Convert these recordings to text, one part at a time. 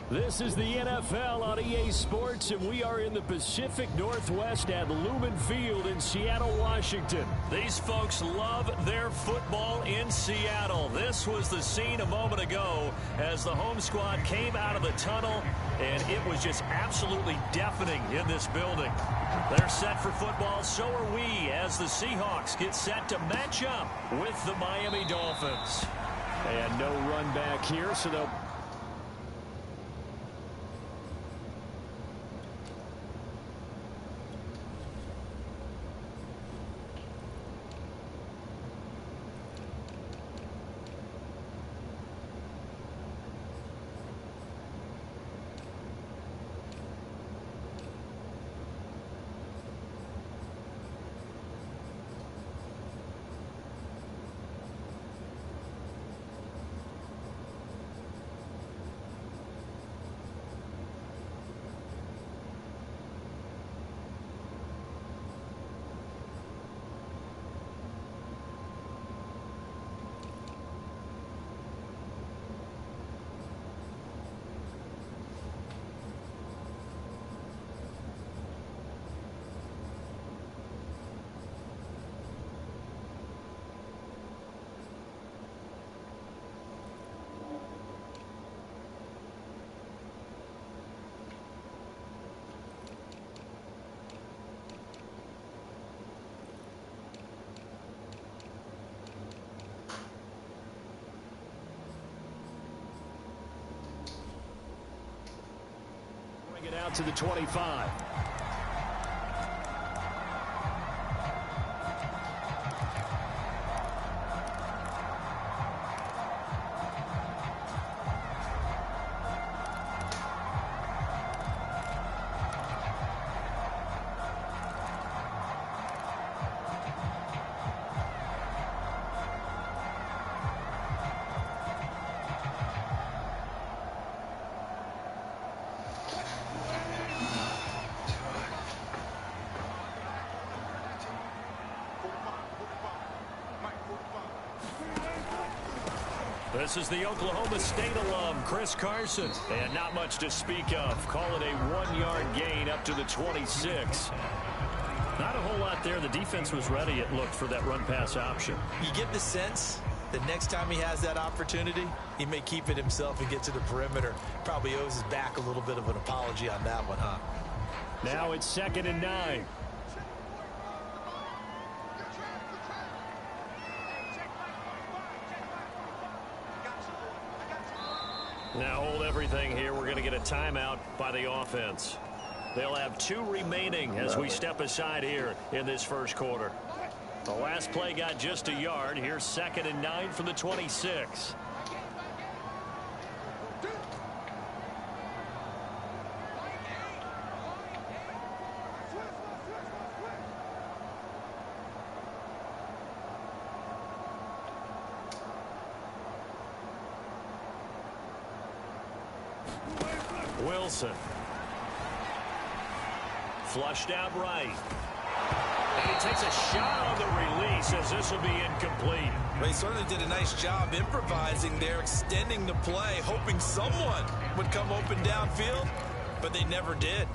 This is the NFL on EA Sports, and we are in the Pacific Northwest at Lumen Field in Seattle, Washington. These folks love their football in Seattle. This was the scene a moment ago as the home squad came out of the tunnel, and it was just absolutely deafening in this building. They're set for football, so are we, as the Seahawks get set to match up with the Miami Dolphins. And no run back here, so they'll... Bring it out to the 25. This is the Oklahoma State alum, Chris Carson. And not much to speak of. Call it a 1-yard gain up to the 26. Not a whole lot there. The defense was ready, it looked, for that run-pass option. You get the sense that next time he has that opportunity, he may keep it himself and get to the perimeter. Probably owes his back a little bit of an apology on that one, huh? Now it's 2nd and 9. Now hold everything here. We're going to get a timeout by the offense. They'll have 2 remaining as we step aside here in this first quarter. The last play got just a yard. Here's 2nd and 9 from the 26. Wilson. Flushed out right. And he takes a shot on the release as this will be incomplete. They certainly did a nice job improvising there, extending the play, hoping someone would come open downfield, but they never did.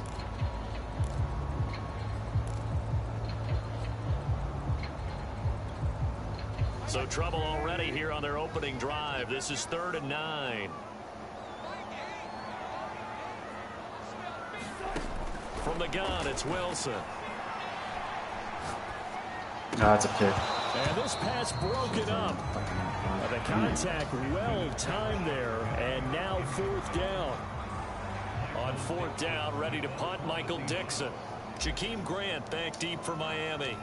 So trouble already here on their opening drive. This is 3rd and 9. From the gun, it's Wilson. It's a pick. And this pass broken up. The contact well timed there, and now 4th down. On 4th down, ready to punt, Michael Dixon. Jakeem Grant back deep for Miami.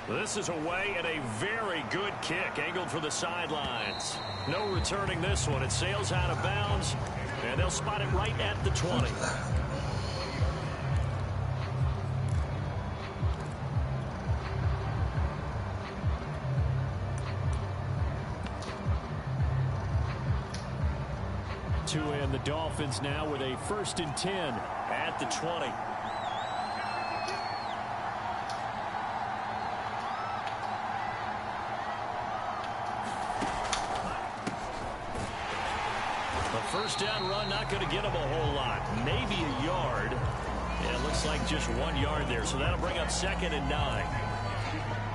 This is away and a very good kick, angled for the sidelines. No returning this one. It sails out of bounds, and they'll spot it right at the 20. And the Dolphins now with a 1st and 10 at the 20. first down run not going to get him a whole lot. Maybe a yard. Yeah, it looks like just 1 yard there. So that'll bring up 2nd and 9.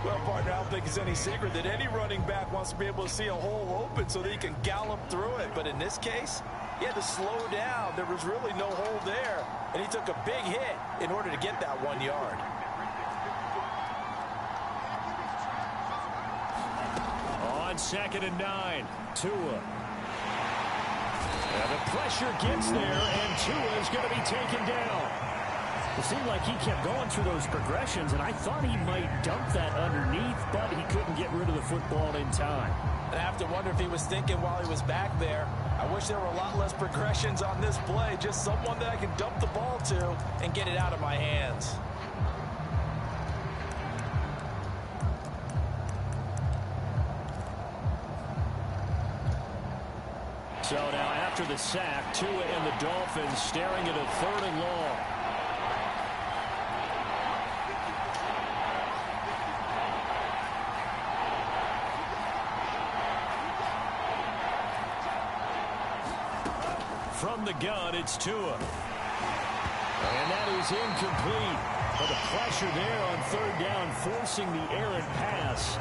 Well, partner, I don't think it's any secret that any running back wants to be able to see a hole open so that he can gallop through it. But in this case, he had to slow down. There was really no hole there. And he took a big hit in order to get that 1 yard. On 2nd and 9, Tua. And the pressure gets there, and Tua is going to be taken down. It seemed like he kept going through those progressions, and I thought he might dump that underneath, but he couldn't get rid of the football in time. And I have to wonder if he was thinking while he was back there, I wish there were a lot less progressions on this play, just someone that I can dump the ball to and get it out of my hands. So now after the sack, Tua and the Dolphins staring at a 3rd and long. From the gun, it's Tua. And that is incomplete. But the pressure there on 3rd down, forcing the errant pass.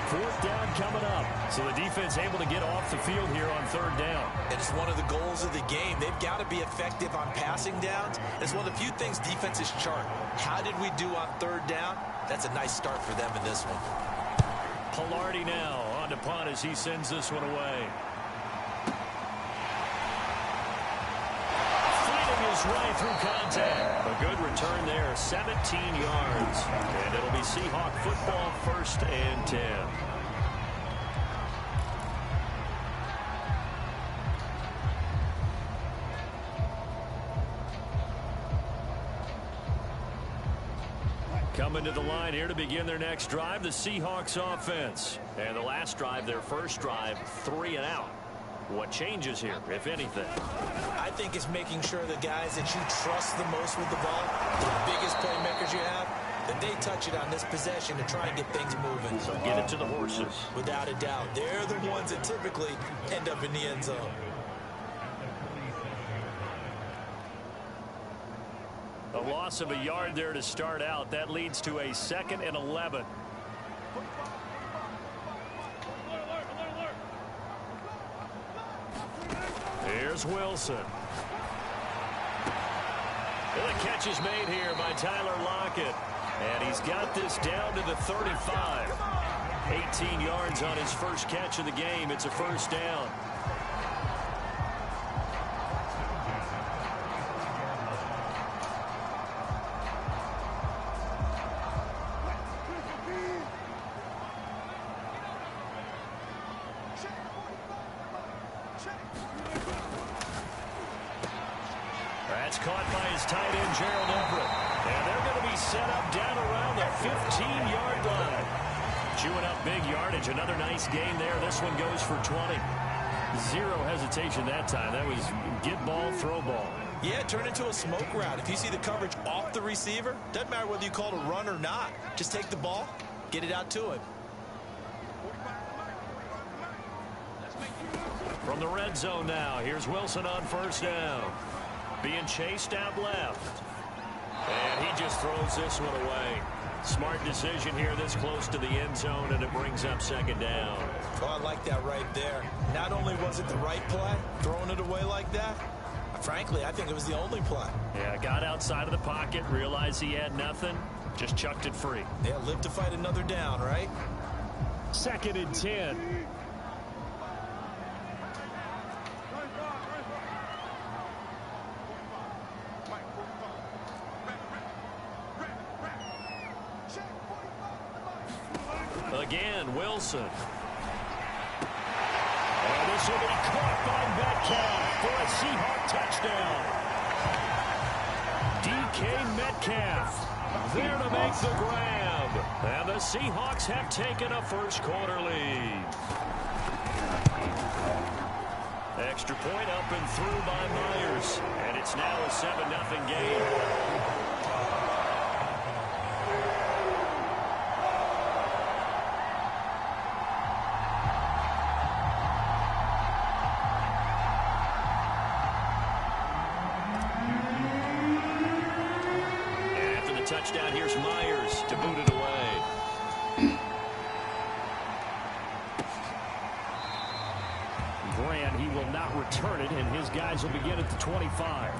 4th down coming up. So the defense able to get off the field here on 3rd down. And it's one of the goals of the game. They've got to be effective on passing downs. It's one of the few things defenses chart. How did we do on 3rd down? That's a nice start for them in this one. Pilardi now on to punt as he sends this one away. Right through contact. A good return there, 17 yards. And it'll be Seahawk football, 1st and 10. Coming to the line here to begin their next drive, the Seahawks offense. And the last drive, their first drive, 3 and out. What changes here, if anything? I think it's making sure the guys that you trust the most with the ball, the biggest playmakers you have, that they touch it on this possession to try and get things moving. So get it to the horses. Without a doubt. They're the ones that typically end up in the end zone. A loss of a yard there to start out. That leads to a 2nd and 11. Here's Wilson. And the catch is made here by Tyler Lockett. And he's got this down to the 35. 18 yards on his first catch of the game. It's a 1st down. That's caught by his tight end, Gerald Everett. And they're going to be set up down around the 15-yard line. Chewing up big yardage. Another nice gain there. This one goes for 20. Zero hesitation that time. That was get ball, throw ball. Yeah, turn into a smoke route. If you see the coverage off the receiver, doesn't matter whether you call it a run or not. Just take the ball, get it out to him. From the red zone now, here's Wilson on 1st down. Being chased out left. And he just throws this one away. Smart decision here this close to the end zone, and it brings up 2nd down. Oh, I like that right there. Not only was it the right play, throwing it away like that, frankly, I think it was the only play. Yeah, got outside of the pocket, realized he had nothing, just chucked it free. Yeah, live to fight another down, right? 2nd and 10. Again, Wilson. And this will be caught by Metcalf for a Seahawk touchdown. DK Metcalf there to make the grab. And the Seahawks have taken a first-quarter lead. Extra point up and through by Myers. And it's now a 7-0 game. touchdown. Here's Myers to boot it away. Grant, he will not return it, and his guys will begin at the 25.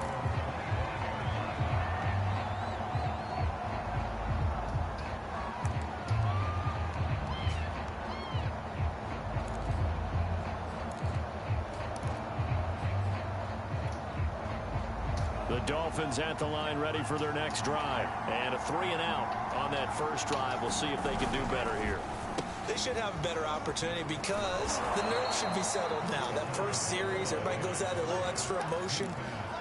The Dolphins at the line ready for their next drive. And a 3-and-out on that first drive. We'll see if they can do better here. They should have a better opportunity because the nerves should be settled now. That first series, everybody goes out a little extra emotion.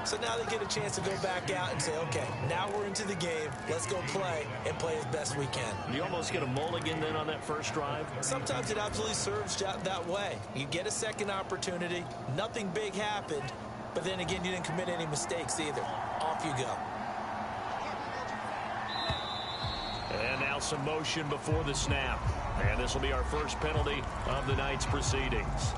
So now they get a chance to go back out and say, okay, now we're into the game. Let's go play and play as best we can. You almost get a mulligan then on that first drive? Sometimes it absolutely serves that way. You get a second opportunity. Nothing big happened. But then again, you didn't commit any mistakes either. Off you go. And now some motion before the snap. And this will be our first penalty of the night's proceedings.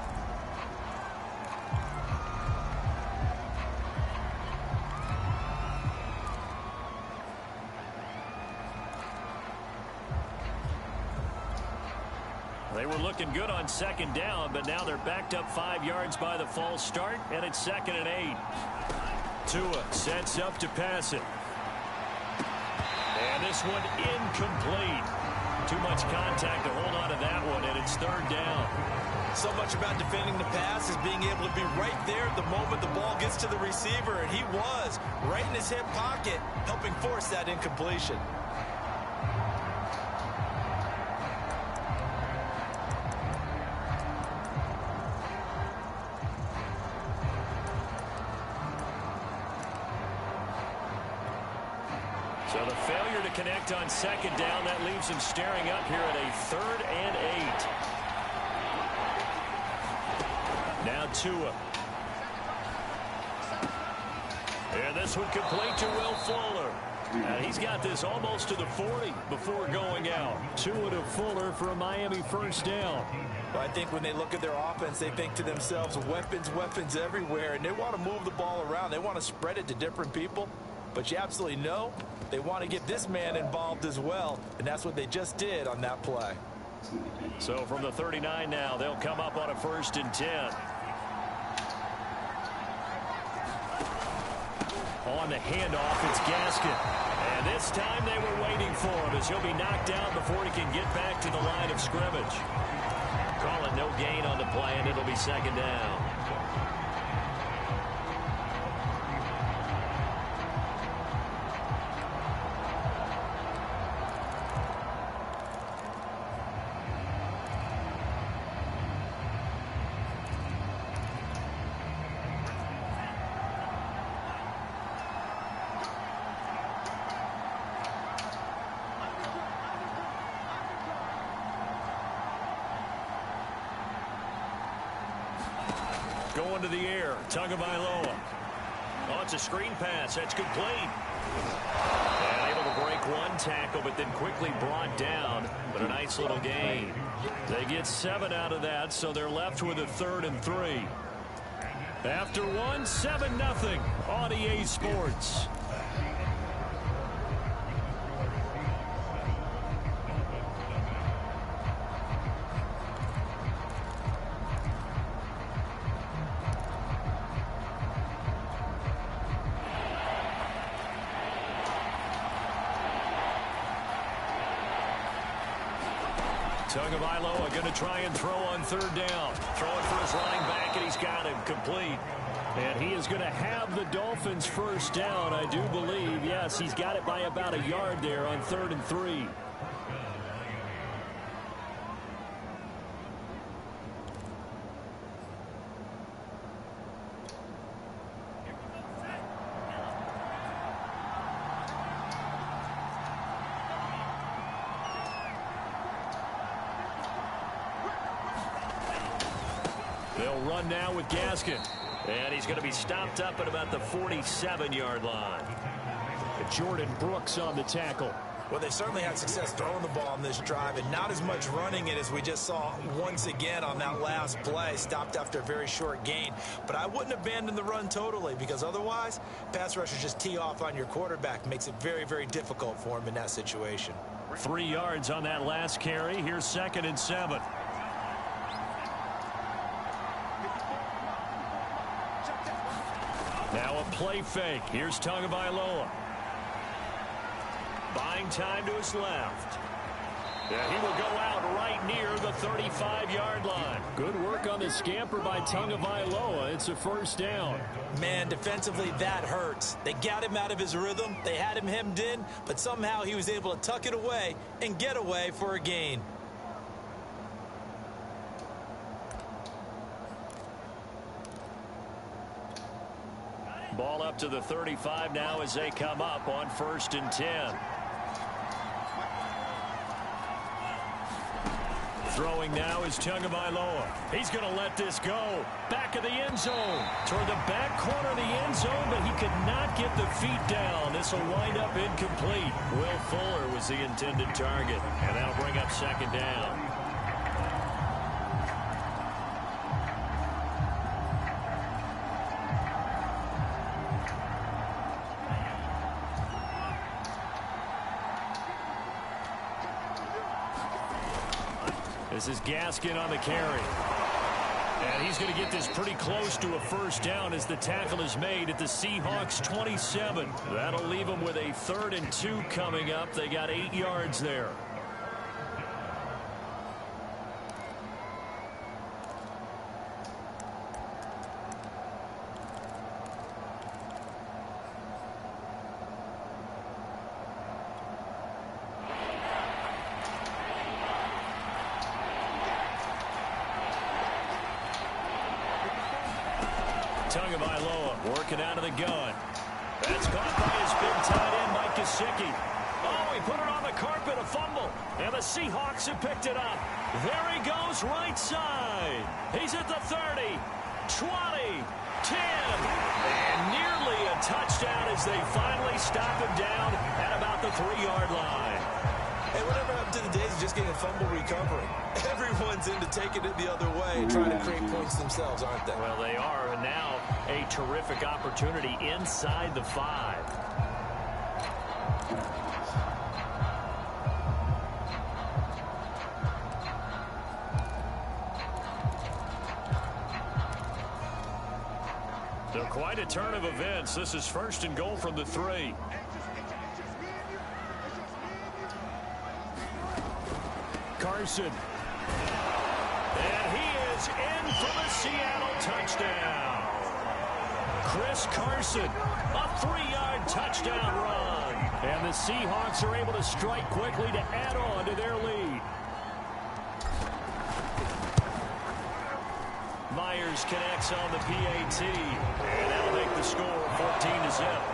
They were looking good on second down, but now they're backed up 5 yards by the false start, and it's 2nd and 8. Tua sets up to pass it. And this one incomplete. Too much contact to hold on to that one, and it's 3rd down. So much about defending the pass is being able to be right there at the moment the ball gets to the receiver, and he was right in his hip pocket, helping force that incompletion. So the failure to connect on second down, that leaves him staring up here at a 3rd and 8. Now Tua. And this one complete to Will Fuller. And he's got this almost to the 40 before going out. Tua to Fuller for a Miami first down. Well, I think when they look at their offense, they think to themselves, weapons, weapons everywhere, and they want to move the ball around. They want to spread it to different people. But you absolutely know they want to get this man involved as well, and that's what they just did on that play. So from the 39 now, they'll come up on a 1st and 10. On the handoff, it's Gaskin. And this time they were waiting for him as he'll be knocked down before he can get back to the line of scrimmage. Call it no gain on the play, and it'll be 2nd down. Going to the air, Tagovailoa. Oh, it's a screen pass. That's complete. And able to break one tackle, but then quickly brought down. But a nice little gain. They get 7 out of that, so they're left with a 3rd and 3. After one, 7-0 on EA Sports. Tagovailoa going to try and throw on 3rd down. Throwing for his running back, and he's got him complete. And he is going to have the Dolphins first down, I do believe. Yes, he's got it by about a yard there on 3rd and 3. They'll run now with Gaskin. And he's going to be stopped up at about the 47-yard line. Jordan Brooks on the tackle. Well, they certainly had success throwing the ball on this drive and not as much running it as we just saw once again on that last play. Stopped after a very short gain. But I wouldn't abandon the run totally, because otherwise, pass rushers just tee off on your quarterback. Makes it very, very difficult for him in that situation. 3 yards on that last carry. Here's 2nd and 7. Now a play fake. Here's Tagovailoa. Buying time to his left. Yeah, he will go out right near the 35-yard line. Good work on the scamper by Tagovailoa. It's a first down. Man, defensively, that hurts. They got him out of his rhythm. They had him hemmed in, but somehow he was able to tuck it away and get away for a gain. Ball up to the 35 now as they come up on 1st and 10. Throwing now is Tagovailoa. He's going to let this go. Back of the end zone. Toward the back corner of the end zone, but he could not get the feet down. This will wind up incomplete. Will Fuller was the intended target, and that'll bring up 2nd down. This is Gaskin on the carry. And he's going to get this pretty close to a first down as the tackle is made at the Seahawks 27. That'll leave them with a 3rd and 2 coming up. They got 8 yards there. Tagovailoa working out of the gun. That's caught by his big tight end, Mike Gesicki. Oh, he put it on the carpet, a fumble. And the Seahawks have picked it up. There he goes, right side. He's at the 30, 20, 10. And nearly a touchdown as they finally stop him down at about the 3-yard line. Hey, whatever happened to the days of just getting a fumble recovery? Everyone's into taking it the other way and trying to create points themselves, aren't they? Well, they are, and now a terrific opportunity inside the 5. So quite a turn of events. This is 1st and goal from the 3. Carson. And he is in for the Seattle touchdown. Chris Carson, a 3-yard touchdown run. And the Seahawks are able to strike quickly to add on to their lead. Myers connects on the PAT. And that'll make the score 14-0.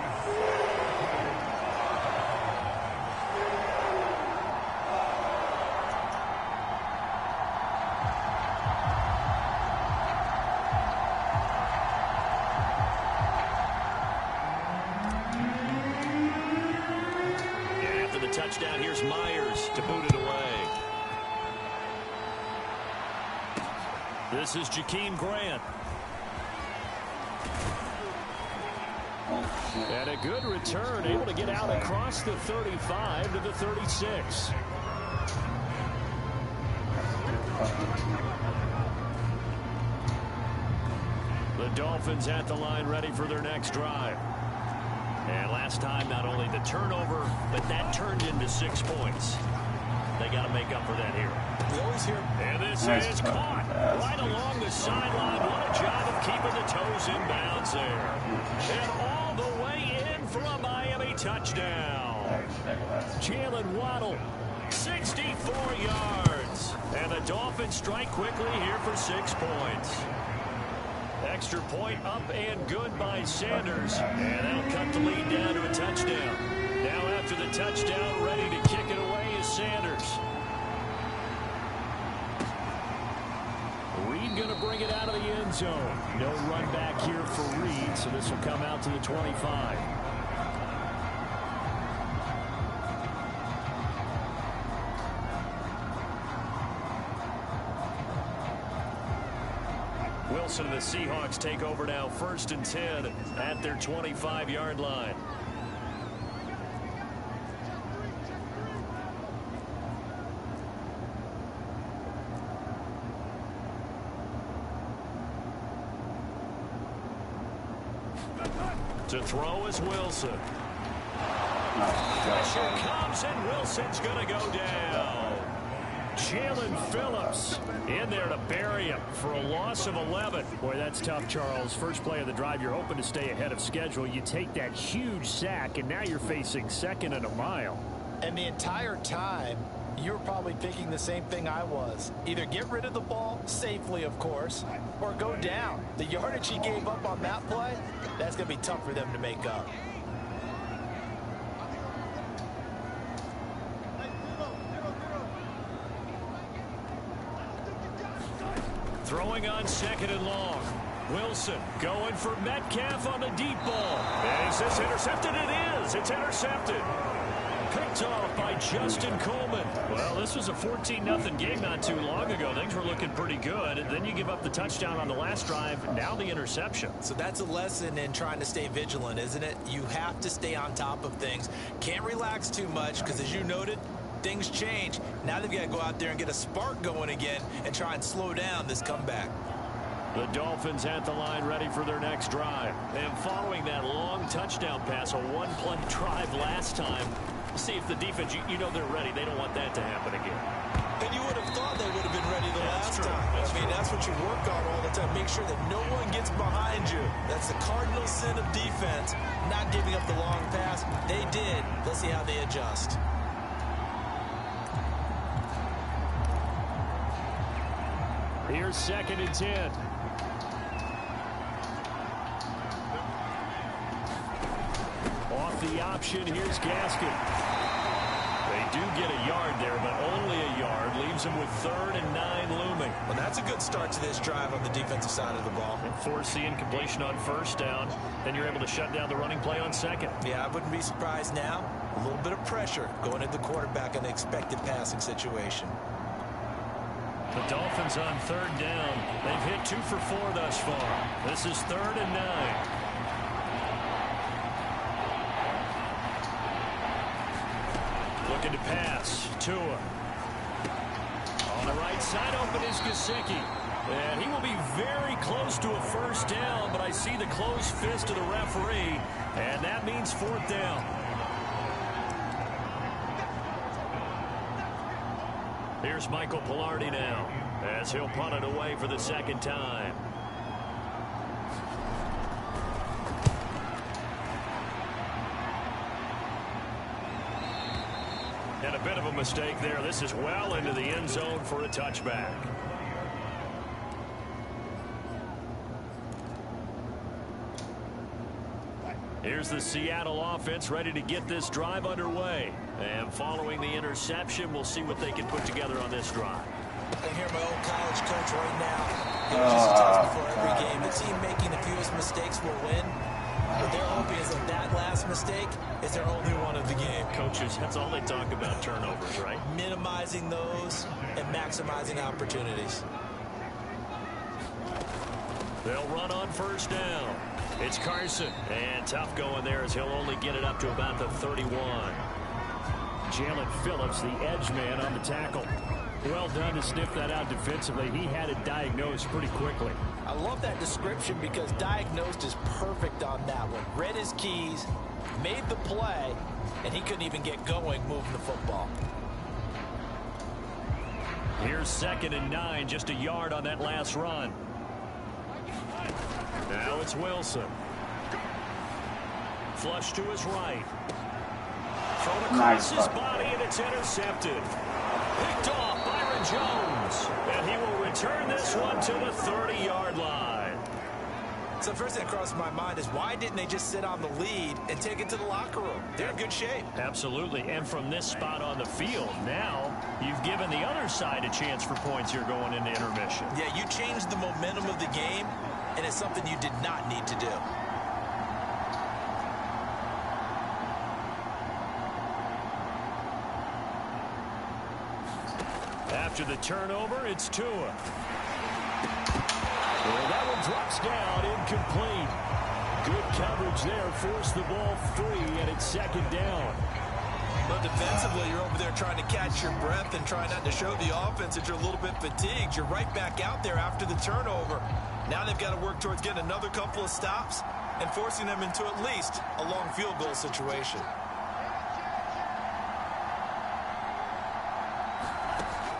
Touchdown. Here's Myers to boot it away. This is Jakeem Grant. And a good return, able to get out across the 35 to the 36. The Dolphins at the line, ready for their next drive. And last time, not only the turnover, but that turned into 6 points. They got to make up for that here. We always hear. And this is caught right along the sideline. What a job of keeping the toes in bounds there. And all the way in for a Miami touchdown. Jalen Waddle, 64 yards. And the Dolphins strike quickly here for 6 points. Extra point up and good by Sanders. And that'll cut the lead down to a touchdown. Now after the touchdown, ready to kick it away is Sanders. Reed going to bring it out of the end zone. No run back here for Reed, so this will come out to the 25. Wilson and the Seahawks take over now, 1st and 10 at their 25-yard line. To throw is Wilson. Pressure comes, and Wilson's going to go down. Jalen Phillips in there to bury him for a loss of 11. Boy, that's tough, Charles. First play of the drive, you're hoping to stay ahead of schedule. You take that huge sack, and now you're facing 2nd and a mile. And the entire time, you're probably thinking the same thing I was. Either get rid of the ball, safely, of course, or go down. The yardage he gave up on that play, that's going to be tough for them to make up. Throwing on 2nd and long. Wilson going for Metcalf on the deep ball. Is this intercepted? It is. It's intercepted. Picked off by Justin Coleman. Well, this was a 14-0 game not too long ago. Things were looking pretty good. And then you give up the touchdown on the last drive. Now the interception. So that's a lesson in trying to stay vigilant, isn't it? You have to stay on top of things. Can't relax too much because, as you noted, things change. Now they've got to go out there and get a spark going again and try and slow down this comeback. The Dolphins at the line ready for their next drive. And following that long touchdown pass, a one-play drive last time, see if the defense, you know they're ready. They don't want that to happen again. And you would have thought they would have been ready the last time. I mean, that's what you work on all the time. Make sure that no one gets behind you. That's the cardinal sin of defense, not giving up the long pass. They did. Let's see how they adjust. Here's 2nd and 10. Off the option, here's Gaskin. They do get a yard there, but only a yard. Leaves them with 3rd and 9 looming. Well, that's a good start to this drive on the defensive side of the ball. And force the incompletion on 1st down. Then you're able to shut down the running play on 2nd. Yeah, I wouldn't be surprised now. A little bit of pressure going at the quarterback in an expected passing situation. The Dolphins on 3rd down. They've hit 2 for 4 thus far. This is 3rd and 9. Looking to pass. Tua. On the right side, open is Gesicki. And he will be very close to a 1st down, but I see the closed fist of the referee, and that means 4th down. Here's Michael Pilardi now, as he'll punt it away for the 2nd time. And a bit of a mistake there. This is well into the end zone for a touchback. Here's the Seattle offense ready to get this drive underway. And following the interception, we'll see what they can put together on this drive. I hear my old college coach right now. He was just tells before every game, the team making the fewest mistakes will win. But their hoping is that last mistake is their only one of the game. Coaches, that's all they talk about, turnovers, right? Minimizing those and maximizing opportunities. They'll run on 1st down. It's Carson. And tough going there as he'll only get it up to about the 31. Jalen Phillips, the edge man on the tackle. Well done to sniff that out defensively. He had it diagnosed pretty quickly. I love that description because diagnosed is perfect on that one. Read his keys, made the play, and he couldn't even get going moving the football. Here's 2nd and 9, just a yard on that last run. Now it's Wilson. Flush to his right. Thrown across his body, and it's intercepted. Picked off Byron Jones. And he will return this one to the 30-yard line. So the first thing that crossed my mind is why didn't they just sit on the lead and take it to the locker room? They're in good shape. Absolutely. And from this spot on the field, now you've given the other side a chance for points here going into intermission. Yeah, you changed the momentum of the game, and it's something you did not need to do. After the turnover, it's Tua. Well, that one drops down, incomplete. Good coverage there, forced the ball free, and it's second down. But defensively, you're over there trying to catch your breath and try not to show the offense that you're a little bit fatigued. You're right back out there after the turnover. Now they've got to work towards getting another couple of stops and forcing them into at least a long field goal situation.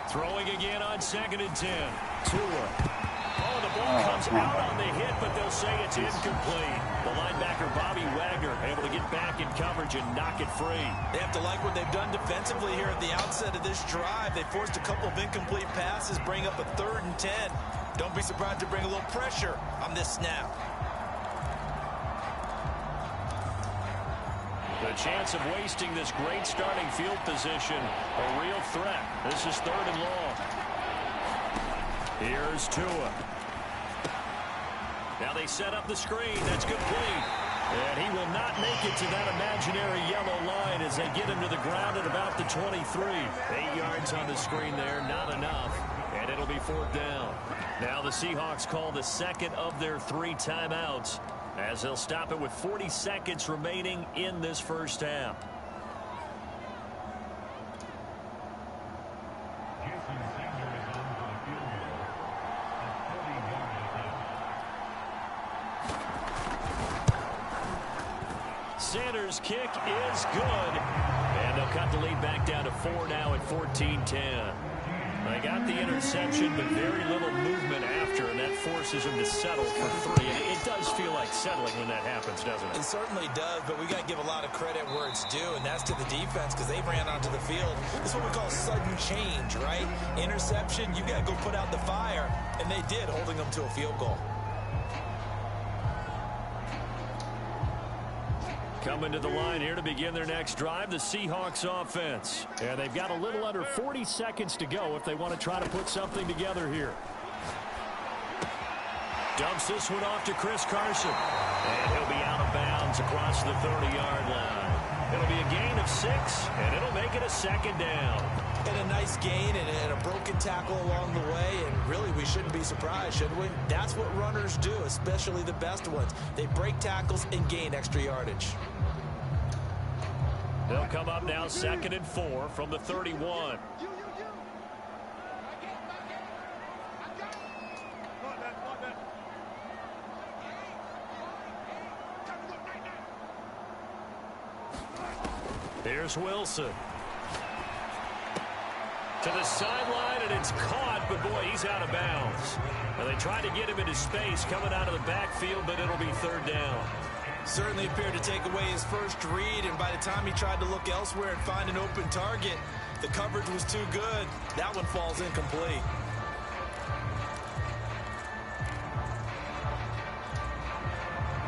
Throwing again on 2nd and 10. Tua. Oh, the ball comes out on the hit, but they'll say it's incomplete. The linebacker, Bobby Wagner, able to get back in coverage and knock it free. They have to like what they've done defensively here at the outset of this drive. They forced a couple of incomplete passes, bring up a 3rd and 10. Don't be surprised to bring a little pressure on this snap. The chance of wasting this great starting field position, a real threat. This is 3rd and long. Here's Tua. Now they set up the screen. That's complete. And he will not make it to that imaginary yellow line as they get him to the ground at about the 23. 8 yards on the screen there, not enough. And it'll be 4th down. Now the Seahawks call the second of their 3 timeouts, as they'll stop it with 40 seconds remaining in this first half. Sanders' kick is good. And they'll cut the lead back down to 4 now at 14-10. They got the interception, but very little movement after, and that forces them to settle for 3. And it does feel like settling when that happens, doesn't it? It certainly does, but we got to give a lot of credit where it's due, and that's to the defense because they ran onto the field. This is what we call sudden change, right? Interception, you got to go put out the fire, and they did, holding them to a field goal. Coming to the line here to begin their next drive, the Seahawks offense. And they've got a little under 40 seconds to go if they want to try to put something together here. Dumps this one off to Chris Carson. And he'll be out of bounds across the 30-yard line. It'll be a gain of 6, and it'll make it a 2nd down. And a nice gain and a broken tackle along the way, and really we shouldn't be surprised, should we? That's what runners do, especially the best ones. They break tackles and gain extra yardage. They'll come up now 2nd and 4 from the 31. Here's Wilson. To the sideline, and it's caught, but boy, he's out of bounds. Now they tried to get him into space coming out of the backfield, but it'll be 3rd down. Certainly appeared to take away his first read, and by the time he tried to look elsewhere and find an open target, the coverage was too good. That one falls incomplete.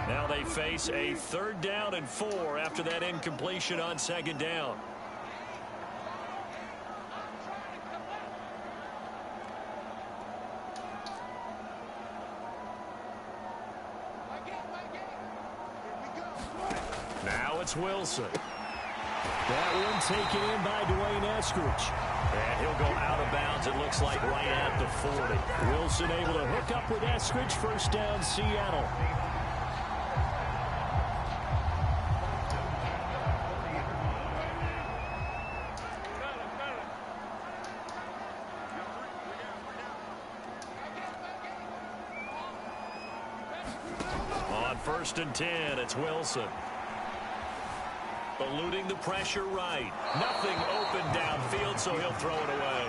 Now they face a 3rd down and 4 after that incompletion on 2nd down. Now it's Wilson. That one taken in by Dwayne Eskridge. And he'll go out of bounds, it looks like, right at the 40. Wilson able to hook up with Eskridge. 1st down, Seattle. On 1st and 10, it's Wilson. Eluding the pressure right. Nothing open downfield, so he'll throw it away.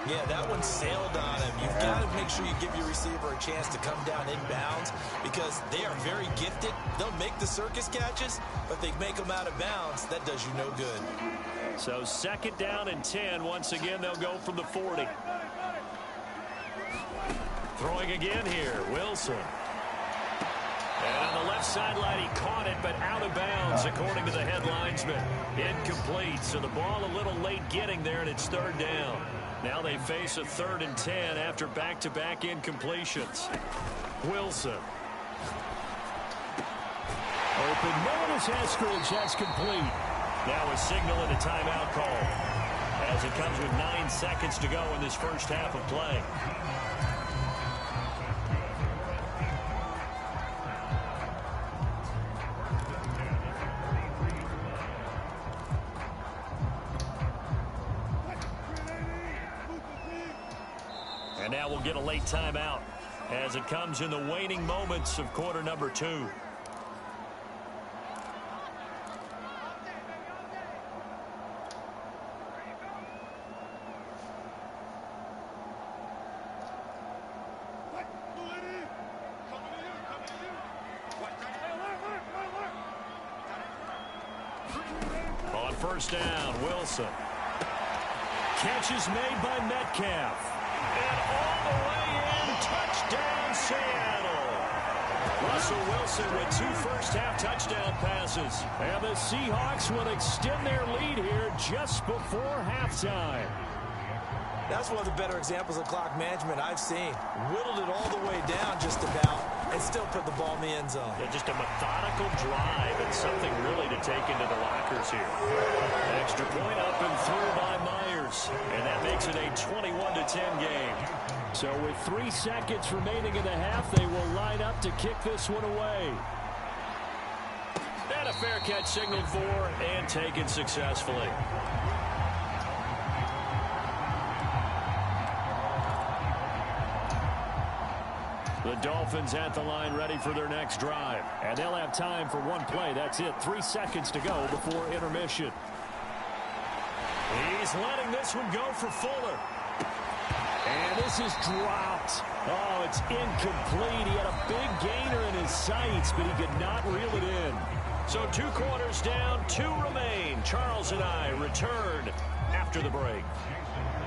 Yeah, that one sailed on him. You've got to make sure you give your receiver a chance to come down inbounds because they are very gifted. They'll make the circus catches, but they make them out of bounds. That does you no good. So 2nd down and 10. Once again, they'll go from the 40. Throwing again here, Wilson. And on the left sideline, he caught it, but out of bounds, according to the head linesman. Incomplete, so the ball a little late getting there, and it's 3rd down. Now they face a 3rd and 10 after back-to-back incompletions. Wilson. Open man is Eskridge. That's complete. Now a signal and a timeout call, as it comes with 9 seconds to go in this first half of play. And now we'll get a late timeout as it comes in the waning moments of quarter number 2. On first down, Wilson. Catch is made by Metcalf. And all the way in, touchdown Seattle. Russell Wilson with 2 first-half touchdown passes. And the Seahawks will extend their lead here just before halftime. That's one of the better examples of clock management I've seen. Whittled it all the way down just about and still put the ball in the end zone. Yeah, just a methodical drive and something really to take into the lockers here. Extra point up and through by Myers. And that makes it a 21-10 game. So with 3 seconds remaining in the half, they will line up to kick this one away. And a fair catch signaled for and taken successfully. The Dolphins at the line ready for their next drive. And they'll have time for one play. That's it. 3 seconds to go before intermission. He's letting this one go for Fuller. And this is dropped. Oh, it's incomplete. He had a big gainer in his sights, but he could not reel it in. So 2 quarters down, 2 remain. Charles and I return after the break.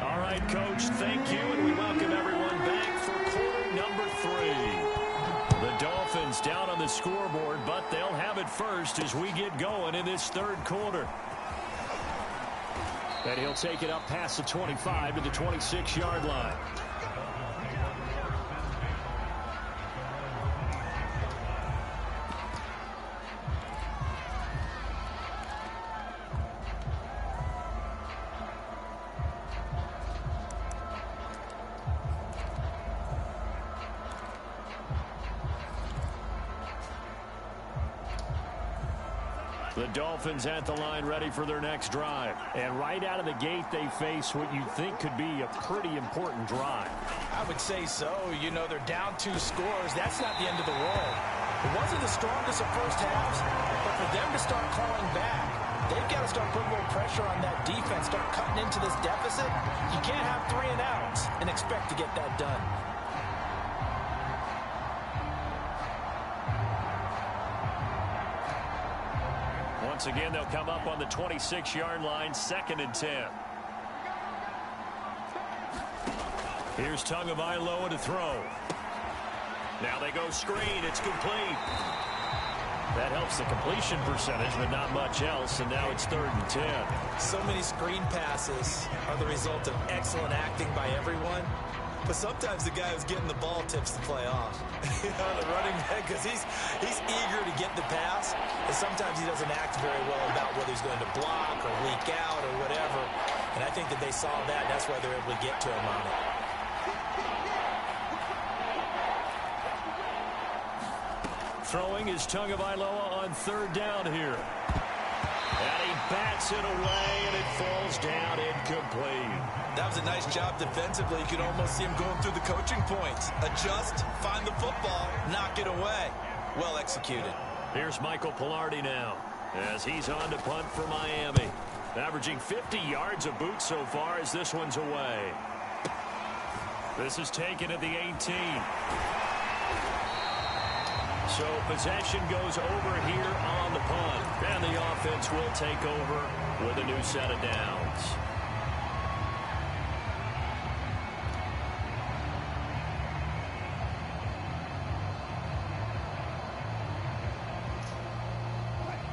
All right, Coach, thank you, and we welcome everyone back for quarter number 3. The Dolphins down on the scoreboard, but they'll have it first as we get going in this 3rd quarter. And he'll take it up past the 25 to the 26-yard line. The Dolphins at the line ready for their next drive. And right out of the gate, they face what you think could be a pretty important drive. I would say so. You know, they're down 2 scores. That's not the end of the world. It wasn't the strongest of first halves, but for them to start clawing back, they've got to start putting a little pressure on that defense, start cutting into this deficit. You can't have 3 and outs and expect to get that done. Once again, they'll come up on the 26-yard line, 2nd and 10. Here's Tagovailoa to throw. Now they go screen. It's complete. That helps the completion percentage, but not much else, and now it's 3rd and 10. So many screen passes are the result of excellent acting by everyone. But sometimes the guy who's getting the ball tips the play off. You know, the running back, because he's eager to get the pass, and sometimes he doesn't act very well about whether he's going to block or leak out or whatever. And I think that they saw that, and that's why they're able to get to him on it. Throwing is Tagovailoa on 3rd down here. And he bats it away, and it falls down incomplete. That was a nice job defensively. You could almost see him going through the coaching points. Adjust, find the football, knock it away. Well executed. Here's Michael Pilardi now as he's on to punt for Miami. Averaging 50 yards a boot so far as this one's away. This is taken at the 18. So possession goes over here on the punt. And the offense will take over with a new set of downs.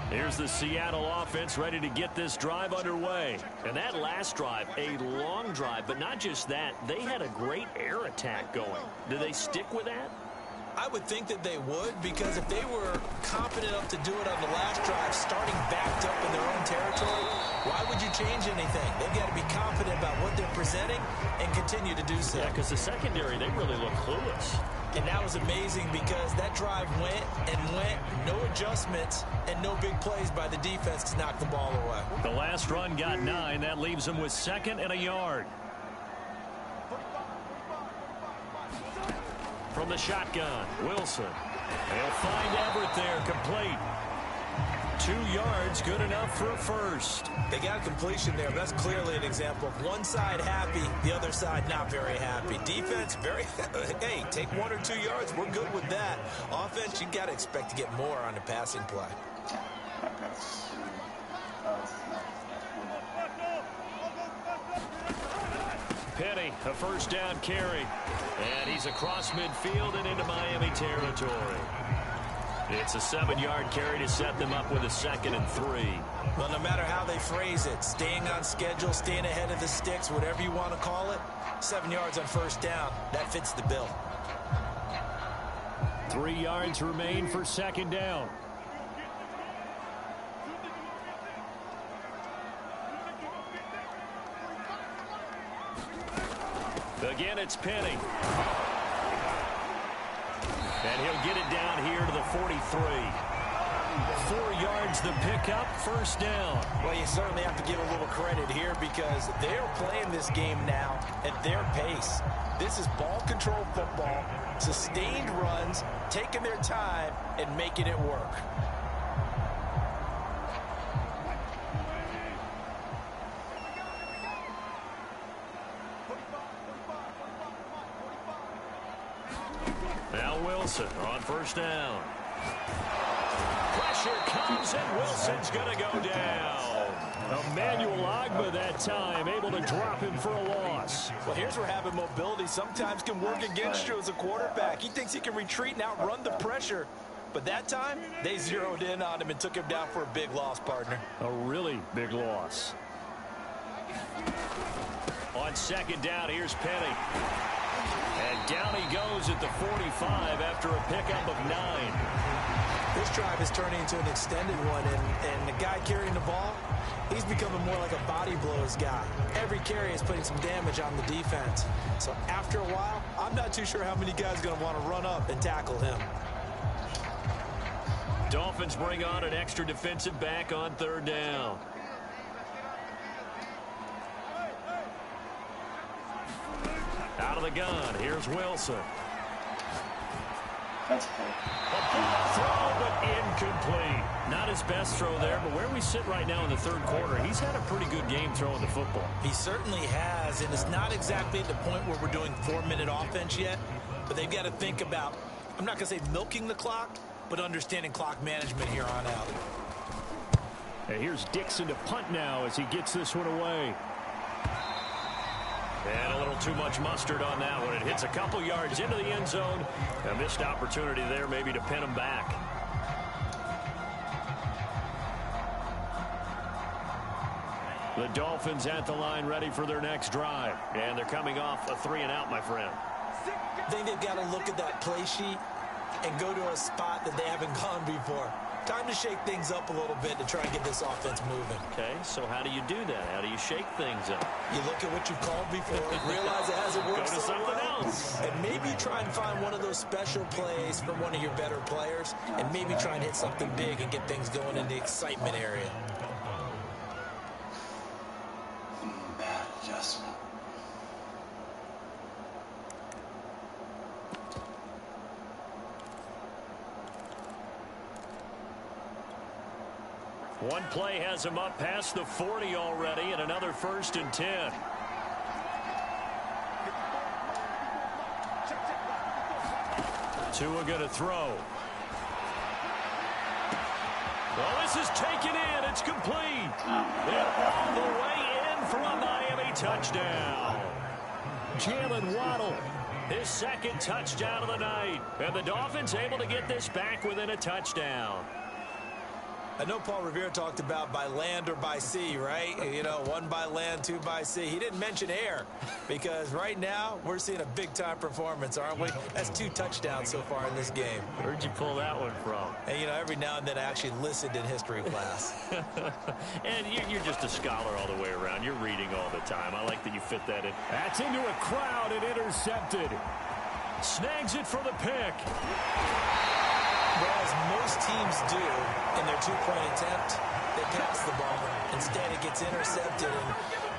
Here's the Seattle offense ready to get this drive underway. And that last drive, a long drive, but not just that. They had a great air attack going. Do they stick with that? I would think that they would, because if they were confident enough to do it on the last drive, starting backed up in their own territory, why would you change anything? They've got to be confident about what they're presenting and continue to do so. Yeah, because the secondary, they really look clueless. And that was amazing because that drive went and went, no adjustments, and no big plays by the defense to knock the ball away. The last run got 9. That leaves them with 2nd and a yard. from the shotgun. Wilson. They'll find Everett there, complete. 2 yards, good enough for a first. They got a completion there, but that's clearly an example of one side happy, the other side not very happy. Defense, very, hey, take 1 or 2 yards. We're good with that. Offense, you got to expect to get more on the passing play. Penny, a first down carry. And he's across midfield and into Miami territory. It's a 7-yard carry to set them up with a 2nd and 3. Well, no matter how they phrase it, staying on schedule, staying ahead of the sticks, whatever you want to call it, 7 yards on first down, that fits the bill. 3 yards remain for 2nd down. Again, it's Penny. And he'll get it down here to the 43. 4 yards the pickup, first down. Well, you certainly have to give a little credit here because they're playing this game now at their pace. This is ball control football, sustained runs, taking their time and making it work. Now Wilson on first down. Pressure comes and Wilson's going to go down. Emmanuel Ogbah that time, able to drop him for a loss. Well, here's where having mobility sometimes can work against you as a quarterback. He thinks he can retreat and outrun the pressure. But that time, they zeroed in on him and took him down for a big loss, partner. A really big loss. On 2nd down, here's Penny. And down he goes at the 45 after a pickup of 9. This drive is turning into an extended one, and the guy carrying the ball, he's becoming more like a body blows guy. Every carry is putting some damage on the defense. So after a while, I'm not too sure how many guys are going to want to run up and tackle him. Dolphins bring on an extra defensive back on 3rd down. Out of the gun, here's Wilson. That's cool. A ball throw, but incomplete. Not his best throw there, but where we sit right now in the 3rd quarter, he's had a pretty good game throwing the football. He certainly has, and it's not exactly at the point where we're doing 4-minute offense yet, but they've got to think about, I'm not going to say milking the clock, but understanding clock management here on out. And here's Dixon to punt now as he gets this one away. And a little too much mustard on that one. It hits a couple yards into the end zone. A missed opportunity there maybe to pin him back. The Dolphins at the line ready for their next drive. And they're coming off a 3-and-out, my friend. I think they've got to look at that play sheet and go to a spot that they haven't gone before. Time to shake things up a little bit to try and get this offense moving. Okay, so how do you do that? How do you shake things up? You look at what you've called before, realize it hasn't worked Go to so something well, else. and maybe try and find one of those special plays from one of your better players, and maybe try and hit something big and get things going in the excitement area. Bad adjustment. One play has him up past the 40 already, and another 1st and 10. Tua going to throw. Well, this is taken in. It's complete. And all the way in for a Miami touchdown. Jalen Waddle. His 2nd touchdown of the night. And the Dolphins able to get this back within a touchdown. I know Paul Revere talked about by land or by sea, right? You know, 1 by land, 2 by sea. He didn't mention air because right now we're seeing a big-time performance, aren't we? That's 2 touchdowns so far in this game. Where'd you pull that one from? And, you know, every now and then I actually listened in history class. And you're just a scholar all the way around. You're reading all the time. I like that you fit that in. That's into a crowd and intercepted. Snags it for the pick. Well, as most teams do in their 2-point attempt, they pass the ball. Instead, it gets intercepted.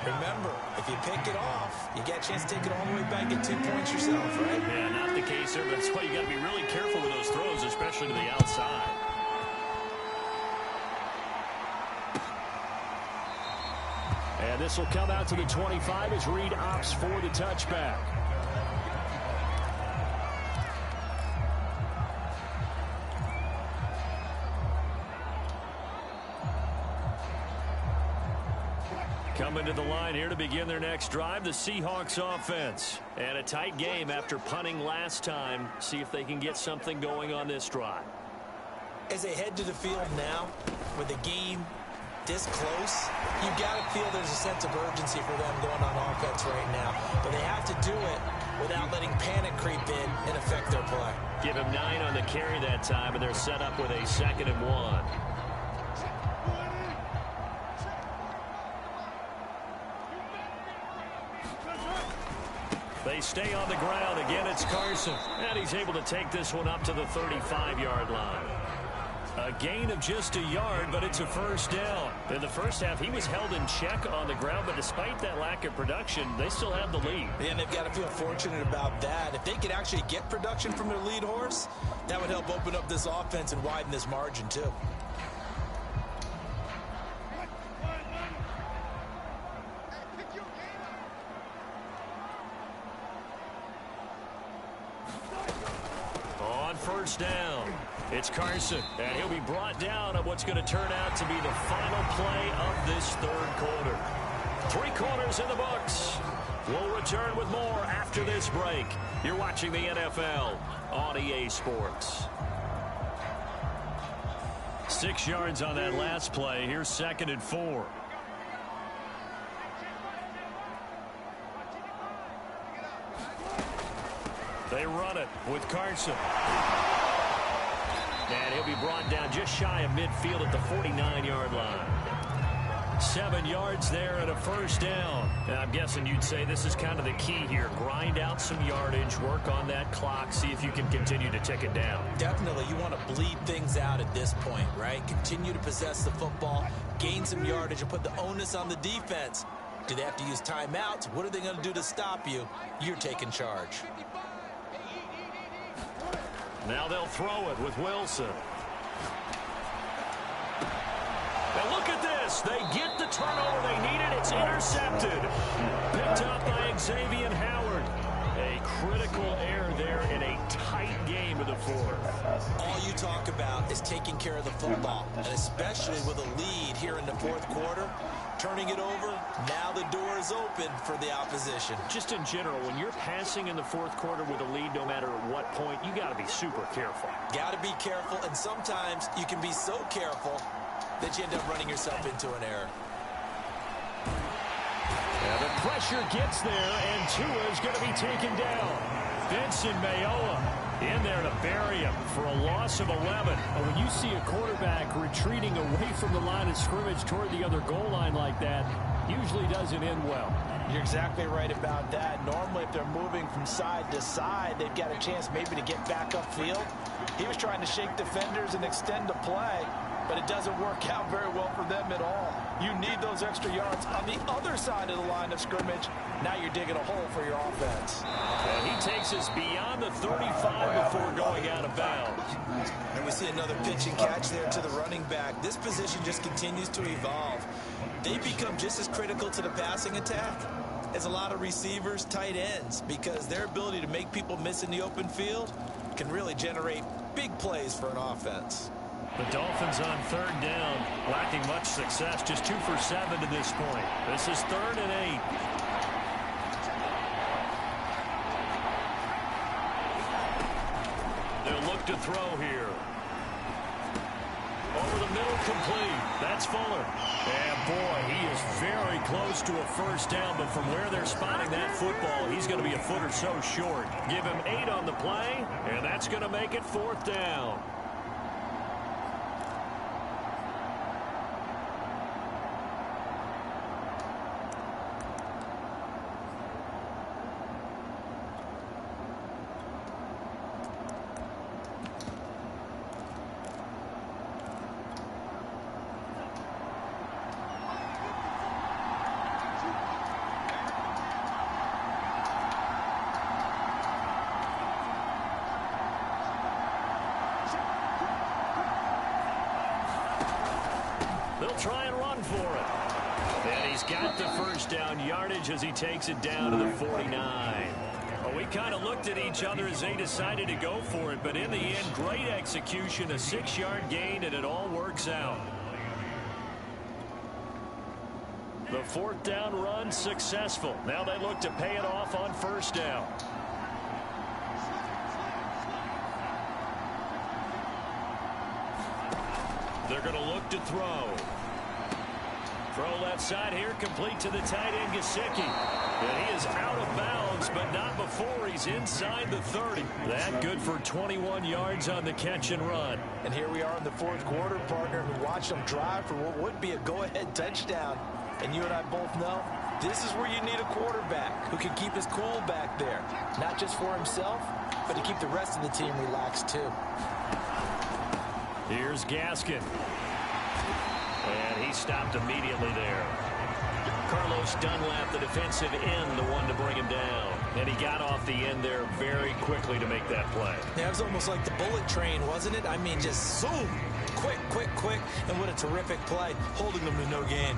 And Remember, if you pick it off, you get a chance to take it all the way back, get 2 points yourself, right? Yeah, not the case there, but that's why you got to be really careful with those throws, especially to the outside. And this will come out to the 25 as Reed opts for the touchback. Coming to the line here to begin their next drive, the Seahawks offense. And a tight game after punting last time. See if they can get something going on this drive. As they head to the field now, with the game this close, you've got to feel there's a sense of urgency for them going on offense right now. But they have to do it without letting panic creep in and affect their play. Give him 9 on the carry that time, and they're set up with a 2nd and 1. They stay on the ground. Again, it's Carson. And he's able to take this one up to the 35-yard line. A gain of just a yard, but it's a first down. In the first half, he was held in check on the ground, but despite that lack of production, they still have the lead. And they've got to feel fortunate about that. If they could actually get production from their lead horse, that would help open up this offense and widen this margin, too. First down. It's Carson, and he'll be brought down on what's going to turn out to be the final play of this third quarter. 3 quarters in the books. We'll return with more after this break. You're watching the NFL on EA Sports. 6 yards on that last play. Here's 2nd and 4. They run it with Carson. And he'll be brought down just shy of midfield at the 49-yard line. 7 yards there and a first down. And I'm guessing you'd say this is kind of the key here. Grind out some yardage, work on that clock, see if you can continue to tick it down. Definitely. You want to bleed things out at this point, right? Continue to possess the football, gain some yardage, and put the onus on the defense. Do they have to use timeouts? What are they going to do to stop you? You're taking charge. Now they'll throw it with Wilson. And look at this. They get the turnover they needed. It's intercepted. Picked up by Xavier Howard. A critical error there in a tight game of the fourth. All you talk about is taking care of the football, and especially with a lead here in the fourth quarter. Turning it over, now the door is open for the opposition. Just in general, when you're passing in the fourth quarter with a lead, no matter at what point, you got to be super careful. Got to be careful, and sometimes you can be so careful that you end up running yourself into an error. Yeah, the pressure gets there, and Tua is going to be taken down. Vincent Mayoa in there to bury him for a loss of 11. Well, when you see a quarterback retreating away from the line of scrimmage toward the other goal line like that, usually doesn't end well. You're exactly right about that. Normally, if they're moving from side to side, they've got a chance maybe to get back upfield. He was trying to shake defenders and extend the play, but it doesn't work out very well for them at all. You need those extra yards on the other side of the line of scrimmage. Now you're digging a hole for your offense. And he takes us beyond the 35 before going out of bounds. And we see another pitch and catch there to the running back. This position just continues to evolve. They become just as critical to the passing attack as a lot of receivers, tight ends, because their ability to make people miss in the open field can really generate big plays for an offense. The Dolphins on 3rd down, lacking much success, just 2 for 7 to this point. This is 3rd and 8. They'll look to throw here. Over the middle, complete. That's Fuller. And boy, he is very close to a first down, but from where they're spotting that football, he's going to be a foot or so short. Give him 8 on the play, and that's going to make it 4th down. He'll try and run for it. And he's got the first down yardage as he takes it down to the 49. Well, we kind of looked at each other as they decided to go for it, but in the end, great execution, a 6-yard gain, and it all works out. The 4th down run successful. Now they look to pay it off on 1st down. They're going to look to throw. Throw left side here, complete to the tight end, Gesicki. And he is out of bounds, but not before he's inside the 30. That good for 21 yards on the catch and run. And here we are in the 4th quarter, partner, and watch them drive for what would be a go-ahead touchdown. And you and I both know this is where you need a quarterback who can keep his cool back there. Not just for himself, but to keep the rest of the team relaxed too. Here's Gaskin. And he stopped immediately there. Carlos Dunlap, the defensive end, the one to bring him down. And he got off the end there very quickly to make that play. Yeah, it was almost like the bullet train, wasn't it? I mean, just zoom. Quick, quick, quick. And what a terrific play, holding them to no gain.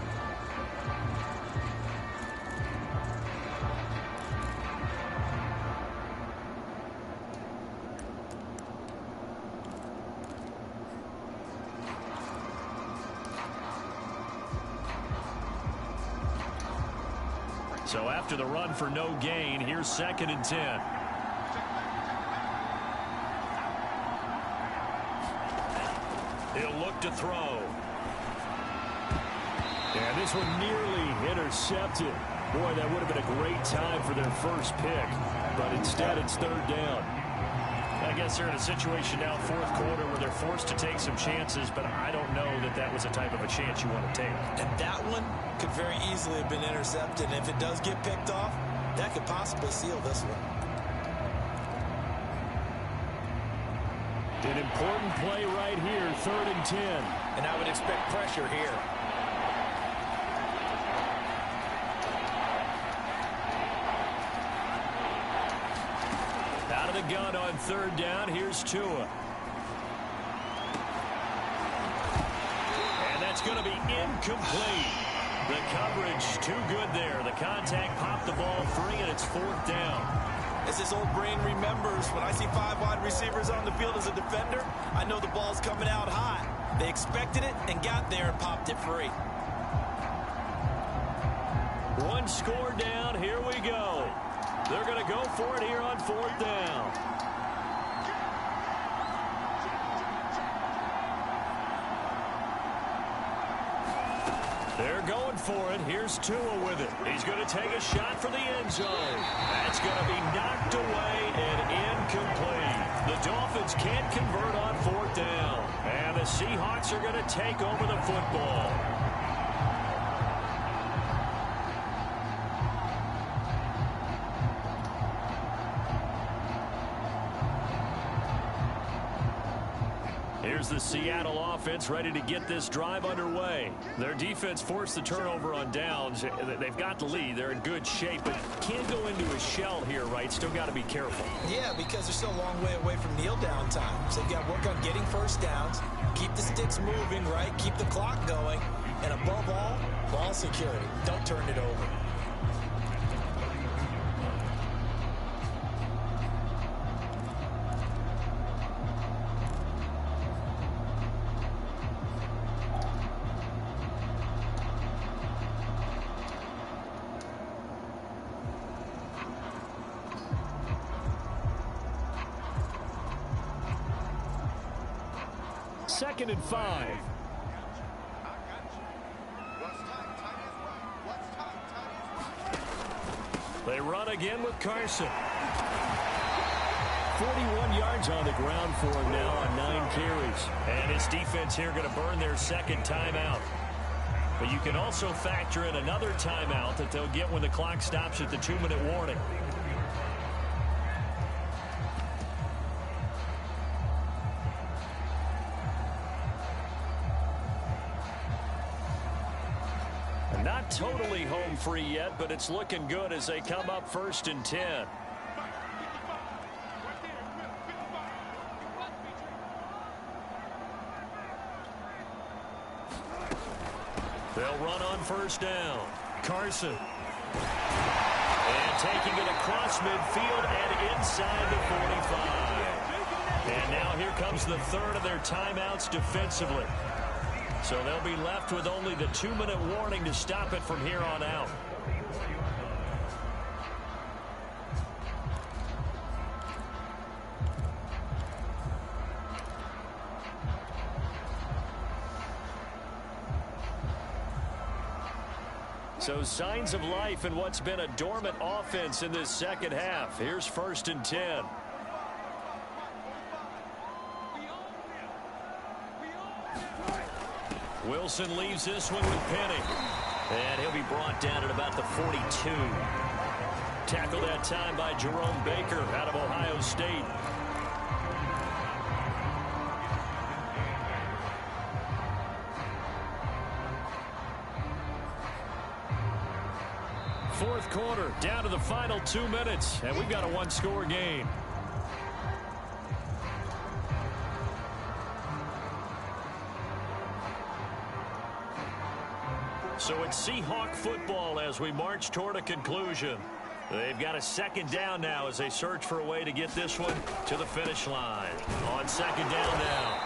So after the run for no gain, here's 2nd and 10. He'll look to throw. And this one nearly intercepted. Boy, that would have been a great time for their first pick. But instead, it's 3rd down. I guess they're in a situation now, 4th quarter, where they're forced to take some chances, but I don't know that that was the type of a chance you want to take. And that one could very easily have been intercepted. And if it does get picked off, that could possibly seal this one. An important play right here, 3rd and 10. And I would expect pressure here. Out of the gun on 3rd down, here's Tua. And that's going to be incomplete. The coverage too good there. The contact popped the ball free, and it's 4th down. As this old brain remembers, when I see 5 wide receivers on the field as a defender, I know the ball's coming out hot. They expected it and got there and popped it free. One score down. Here we go. They're going to go for it here on 4th down. They're going for it. Here's Tua with it. He's going to take a shot for the end zone. That's going to be knocked away and incomplete. The Dolphins can't convert on 4th down. And the Seahawks are going to take over the football. Here's the Seattle offense ready to get this drive underway. Their defense forced the turnover on downs. They've got the lead. They're in good shape, but can't go into a shell here, right? Still got to be careful. Yeah, because they're still a long way away from kneel down time. So they've got to work on getting first downs, keep the sticks moving, right? Keep the clock going. And above all, ball security. Don't turn it over. Second and 5. They run again with Carson. 41 yards on the ground for him now on 9 carries. And his defense here going to burn their 2nd timeout. But you can also factor in another timeout that they'll get when the clock stops at the 2-minute warning. Not totally home free yet, but it's looking good as they come up 1st and 10. They'll run on first down. Carson. And taking it across midfield and inside the 45. And now here comes the third of their timeouts defensively. So they'll be left with only the 2-minute warning to stop it from here on out. So signs of life in what's been a dormant offense in this second half. Here's 1st and 10. Wilson leaves this one with Penny. And he'll be brought down at about the 42. Tackled that time by Jerome Baker out of Ohio State. Fourth quarter, down to the final 2 minutes, and we've got a one-score game. So it's Seahawk football as we march toward a conclusion. They've got a second down now as they search for a way to get this one to the finish line. On second down now,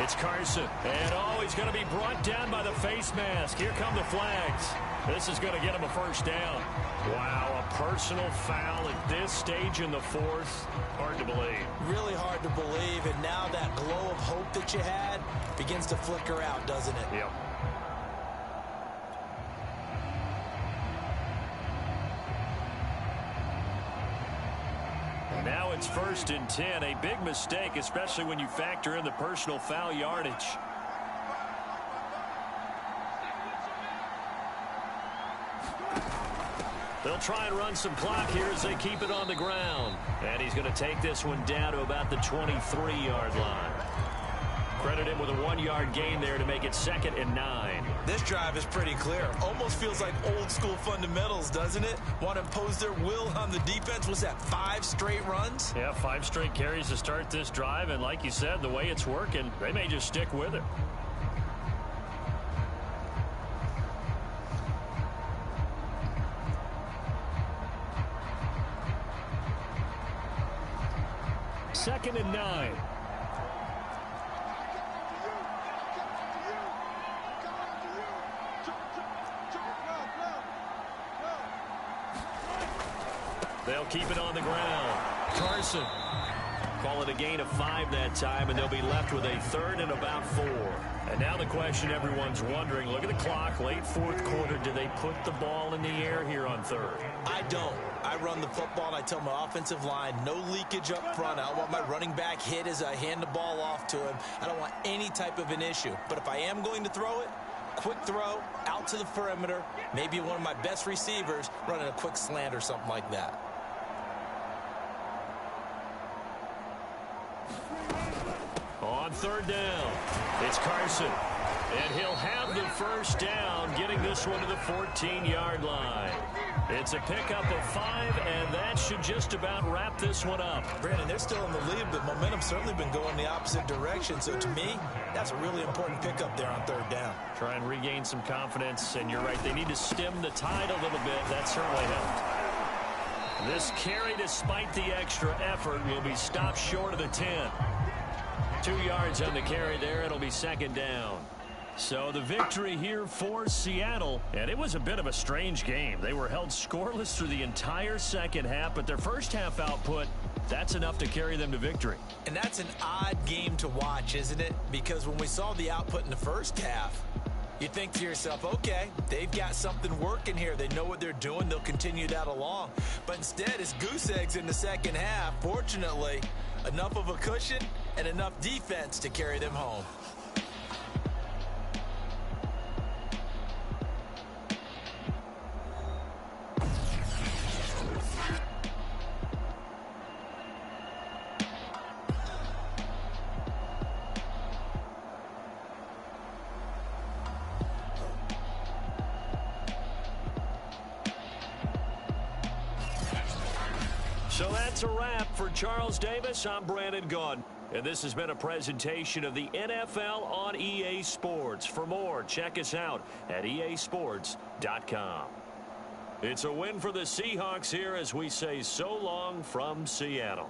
it's Carson. And he's going to be brought down by the face mask. Here come the flags. This is going to get him a first down. Wow, a personal foul at this stage in the fourth. Hard to believe. Really hard to believe, and now that glow of hope that you had begins to flicker out, doesn't it? Yep. Now it's 1st and 10. A big mistake, especially when you factor in the personal foul yardage. They'll try and run some clock here as they keep it on the ground. And he's going to take this one down to about the 23-yard line. Credit him with a 1-yard gain there to make it 2nd and 9. This drive is pretty clear. Almost feels like old school fundamentals, doesn't it? Want to impose their will on the defense. Was that 5 straight runs? Yeah, 5 straight carries to start this drive. And like you said, the way it's working, they may just stick with it. Second and 9. They'll keep it on the ground. Carson. Call it a gain of 5 that time, and they'll be left with a 3rd and about 4. And now the question everyone's wondering, look at the clock, late fourth quarter, do they put the ball in the air here on 3rd? I don't. I run the football, and I tell my offensive line, no leakage up front. I don't want my running back hit as I hand the ball off to him. I don't want any type of an issue. But if I am going to throw it, quick throw, out to the perimeter, maybe one of my best receivers running a quick slant or something like that. On 3rd down, it's Carson. And he'll have the first down, getting this one to the 14-yard line. It's a pickup of 5, and that should just about wrap this one up. Brandon, they're still in the lead, but momentum's certainly been going the opposite direction. So to me, that's a really important pickup there on 3rd down. Try and regain some confidence, and you're right, they need to stem the tide a little bit. That certainly helped. This carry, despite the extra effort, will be stopped short of the 10. 2 yards on the carry there. It'll be 2nd down. So the victory here for Seattle, and it was a bit of a strange game. They were held scoreless through the entire second half, but their first half output, that's enough to carry them to victory. And that's an odd game to watch, isn't it? Because when we saw the output in the first half, you think to yourself, okay, they've got something working here. They know what they're doing. They'll continue that along. But instead, it's goose eggs in the second half. Fortunately, enough of a cushion and enough defense to carry them home. So that's a wrap for Charles Davis. I'm Brandon Gaudin. And this has been a presentation of the NFL on EA Sports. For more, check us out at easports.com. It's a win for the Seahawks here as we say so long from Seattle.